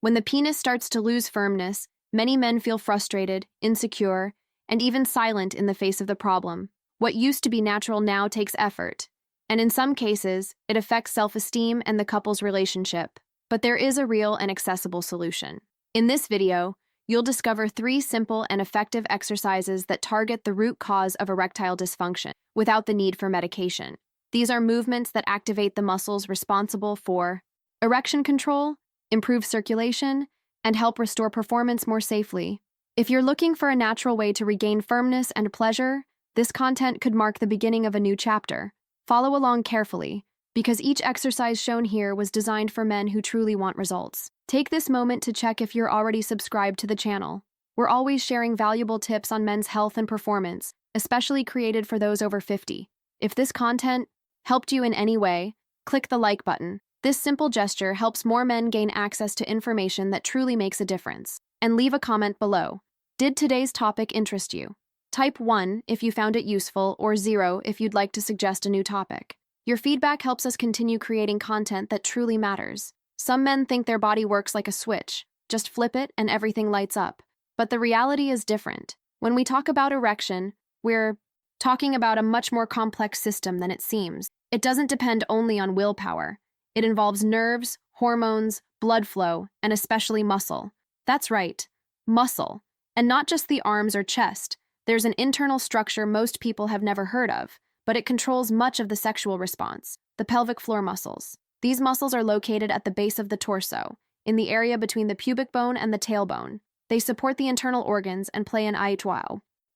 When the penis starts to lose firmness, many men feel frustrated, insecure, and even silent in the face of the problem. What used to be natural now takes effort, and in some cases, it affects self-esteem and the couple's relationship. But there is a real and accessible solution. In this video, you'll discover 3 simple and effective exercises that target the root cause of erectile dysfunction without the need for medication. These are movements that activate the muscles responsible for erection control, improve circulation, and help restore performance more safely. If you're looking for a natural way to regain firmness and pleasure, this content could mark the beginning of a new chapter. Follow along carefully, because each exercise shown here was designed for men who truly want results. Take this moment to check if you're already subscribed to the channel. We're always sharing valuable tips on men's health and performance, especially created for those over 50. If this content helped you in any way, click the like button. This simple gesture helps more men gain access to information that truly makes a difference. And leave a comment below. Did today's topic interest you? Type 1 if you found it useful, or 0 if you'd like to suggest a new topic. Your feedback helps us continue creating content that truly matters. Some men think their body works like a switch. Just flip it and everything lights up. But the reality is different. When we talk about erection, we're talking about a much more complex system than it seems. It doesn't depend only on willpower. It involves nerves, hormones, blood flow, and especially muscle. That's right, muscle. And not just the arms or chest. There's an internal structure most people have never heard of, but it controls much of the sexual response: the pelvic floor muscles. These muscles are located at the base of the torso, in the area between the pubic bone and the tailbone. They support the internal organs and play an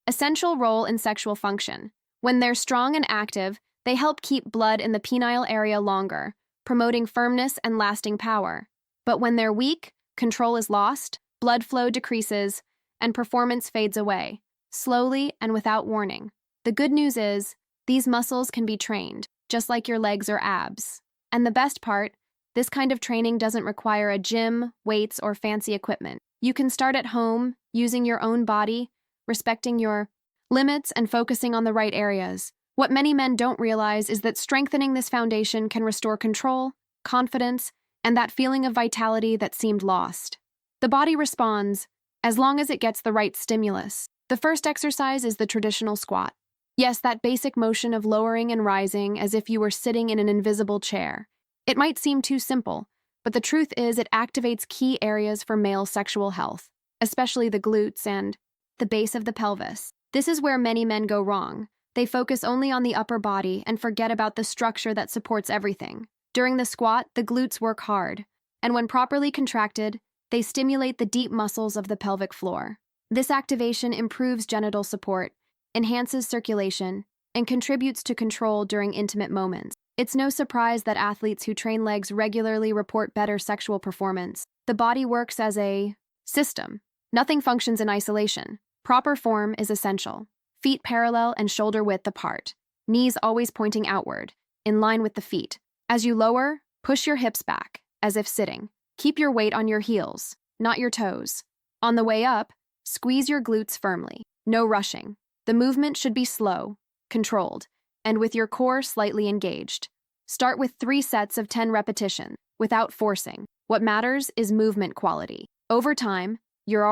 essential role in sexual function. When they're strong and active, they help keep blood in the penile area longer, promoting firmness and lasting power. But when they're weak, control is lost, blood flow decreases, and performance fades away, slowly and without warning. The good news is, these muscles can be trained, just like your legs or abs. And the best part, this kind of training doesn't require a gym, weights, or fancy equipment. You can start at home, using your own body, respecting your limits, and focusing on the right areas. What many men don't realize is that strengthening this foundation can restore control, confidence, and that feeling of vitality that seemed lost. The body responds, as long as it gets the right stimulus. The first exercise is the traditional squat. Yes, that basic motion of lowering and rising as if you were sitting in an invisible chair. It might seem too simple, but the truth is it activates key areas for male sexual health, especially the glutes and the base of the pelvis. This is where many men go wrong. They focus only on the upper body and forget about the structure that supports everything. During the squat, the glutes work hard, and when properly contracted, they stimulate the deep muscles of the pelvic floor. This activation improves genital support, enhances circulation, and contributes to control during intimate moments. It's no surprise that athletes who train legs regularly report better sexual performance. The body works as a system. Nothing functions in isolation. Proper form is essential. Feet parallel and shoulder width apart. Knees always pointing outward, in line with the feet. As you lower, push your hips back, as if sitting. Keep your weight on your heels, not your toes. On the way up, squeeze your glutes firmly. No rushing. The movement should be slow, controlled, and with your core slightly engaged. Start with 3 sets of 10 repetitions, without forcing. What matters is movement quality. Over time, your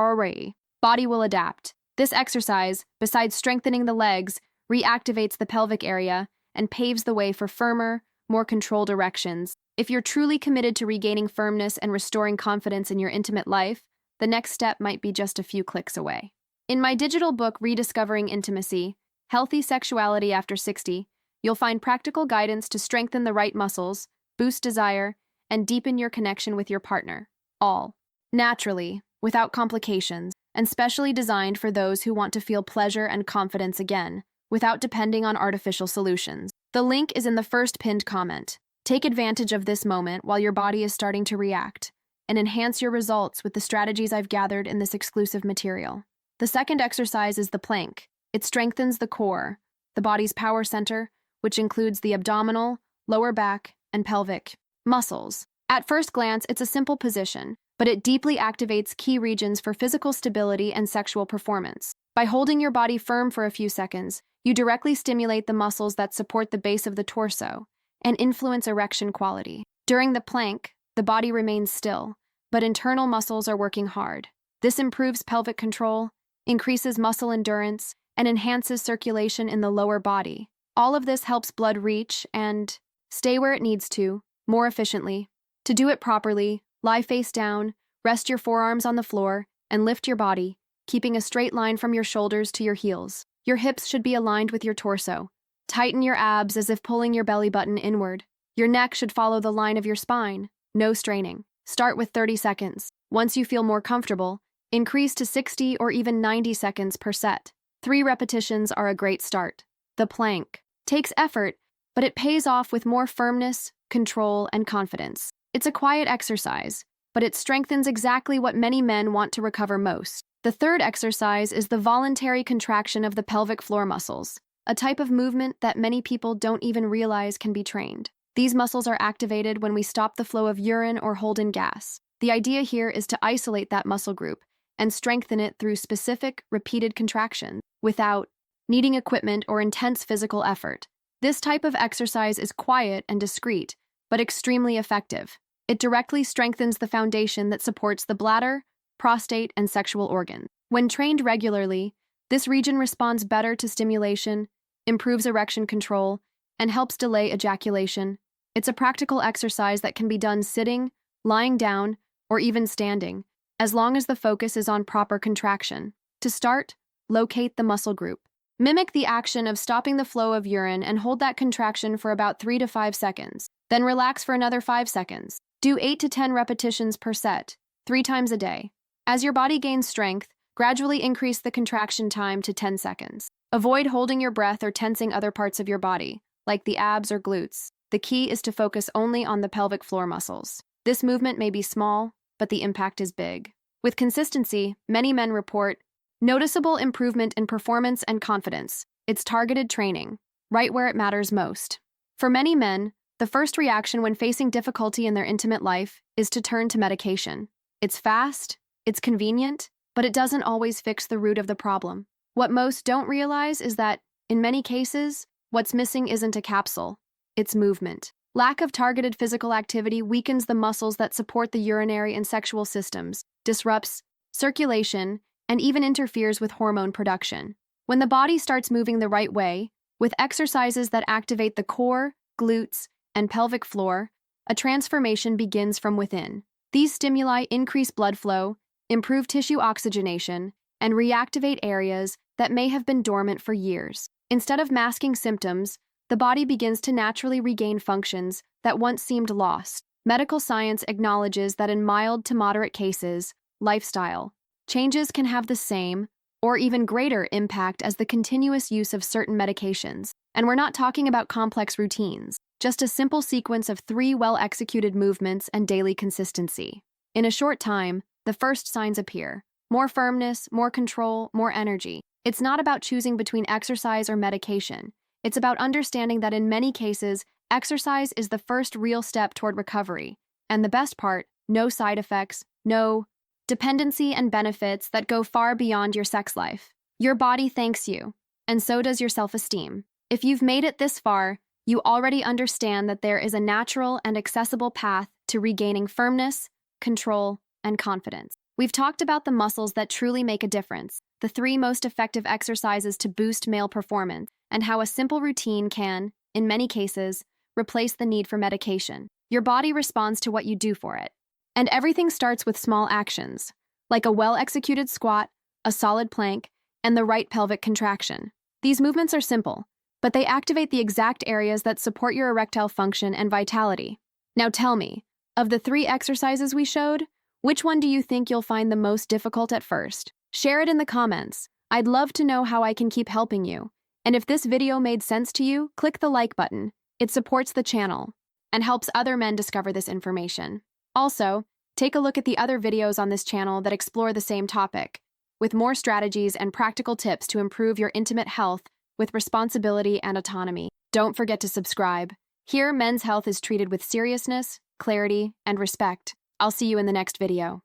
body will adapt. This exercise, besides strengthening the legs, reactivates the pelvic area and paves the way for firmer, more controlled erections. If you're truly committed to regaining firmness and restoring confidence in your intimate life, the next step might be just a few clicks away. In my digital book, Rediscovering Intimacy, Healthy Sexuality After 60, you'll find practical guidance to strengthen the right muscles, boost desire, and deepen your connection with your partner. All naturally, without complications, and specially designed for those who want to feel pleasure and confidence again, without depending on artificial solutions. The link is in the first pinned comment. Take advantage of this moment while your body is starting to react, and enhance your results with the strategies I've gathered in this exclusive material. The second exercise is the plank. It strengthens the core, the body's power center, which includes the abdominal, lower back, and pelvic muscles. At first glance, it's a simple position, but it deeply activates key regions for physical stability and sexual performance. By holding your body firm for a few seconds, you directly stimulate the muscles that support the base of the torso and influence erection quality. During the plank, the body remains still, but internal muscles are working hard. This improves pelvic control, increases muscle endurance, and enhances circulation in the lower body. All of this helps blood reach and stay where it needs to, more efficiently. To do it properly, lie face down, rest your forearms on the floor, and lift your body, keeping a straight line from your shoulders to your heels. Your hips should be aligned with your torso. Tighten your abs as if pulling your belly button inward. Your neck should follow the line of your spine, no straining. Start with 30 seconds. Once you feel more comfortable, increase to 60 or even 90 seconds per set. 3 repetitions are a great start. The plank takes effort, but it pays off with more firmness, control, and confidence. It's a quiet exercise, but it strengthens exactly what many men want to recover most. The third exercise is the voluntary contraction of the pelvic floor muscles, a type of movement that many people don't even realize can be trained. These muscles are activated when we stop the flow of urine or hold in gas. The idea here is to isolate that muscle group and strengthen it through specific, repeated contractions without needing equipment or intense physical effort. This type of exercise is quiet and discreet, but extremely effective. It directly strengthens the foundation that supports the bladder, prostate, and sexual organs. When trained regularly, this region responds better to stimulation, improves erection control, and helps delay ejaculation. It's a practical exercise that can be done sitting, lying down, or even standing, as long as the focus is on proper contraction. To start, locate the muscle group. Mimic the action of stopping the flow of urine and hold that contraction for about 3 to 5 seconds. Then relax for another 5 seconds. Do 8 to 10 repetitions per set, 3 times a day. As your body gains strength, gradually increase the contraction time to 10 seconds. Avoid holding your breath or tensing other parts of your body, like the abs or glutes. The key is to focus only on the pelvic floor muscles. This movement may be small, but the impact is big. With consistency, many men report noticeable improvement in performance and confidence. It's targeted training, right where it matters most. For many men, the first reaction when facing difficulty in their intimate life is to turn to medication. It's fast, it's convenient, but it doesn't always fix the root of the problem. What most don't realize is that, in many cases, what's missing isn't a capsule, it's movement. Lack of targeted physical activity weakens the muscles that support the urinary and sexual systems, disrupts circulation, and even interferes with hormone production. When the body starts moving the right way, with exercises that activate the core, glutes, and pelvic floor, a transformation begins from within. These stimuli increase blood flow, improve tissue oxygenation, and reactivate areas that may have been dormant for years. Instead of masking symptoms, the body begins to naturally regain functions that once seemed lost. Medical science acknowledges that in mild to moderate cases, lifestyle changes can have the same or even greater impact as the continuous use of certain medications. And we're not talking about complex routines, just a simple sequence of 3 well-executed movements and daily consistency. In a short time, the first signs appear. More firmness, more control, more energy. It's not about choosing between exercise or medication. It's about understanding that in many cases, exercise is the first real step toward recovery. And the best part, no side effects, no dependency and benefits that go far beyond your sex life. Your body thanks you, and so does your self-esteem. If you've made it this far, you already understand that there is a natural and accessible path to regaining firmness, control, and confidence. We've talked about the muscles that truly make a difference, the 3 most effective exercises to boost male performance, and how a simple routine can, in many cases, replace the need for medication. Your body responds to what you do for it. And everything starts with small actions, like a well-executed squat, a solid plank, and the right pelvic contraction. These movements are simple, but they activate the exact areas that support your erectile function and vitality. Now tell me, of the 3 exercises we showed, which one do you think you'll find the most difficult at first? Share it in the comments. I'd love to know how I can keep helping you. And if this video made sense to you, click the like button. It supports the channel and helps other men discover this information. Also, take a look at the other videos on this channel that explore the same topic, with more strategies and practical tips to improve your intimate health with responsibility and autonomy. Don't forget to subscribe. Here, men's health is treated with seriousness, clarity, and respect. I'll see you in the next video.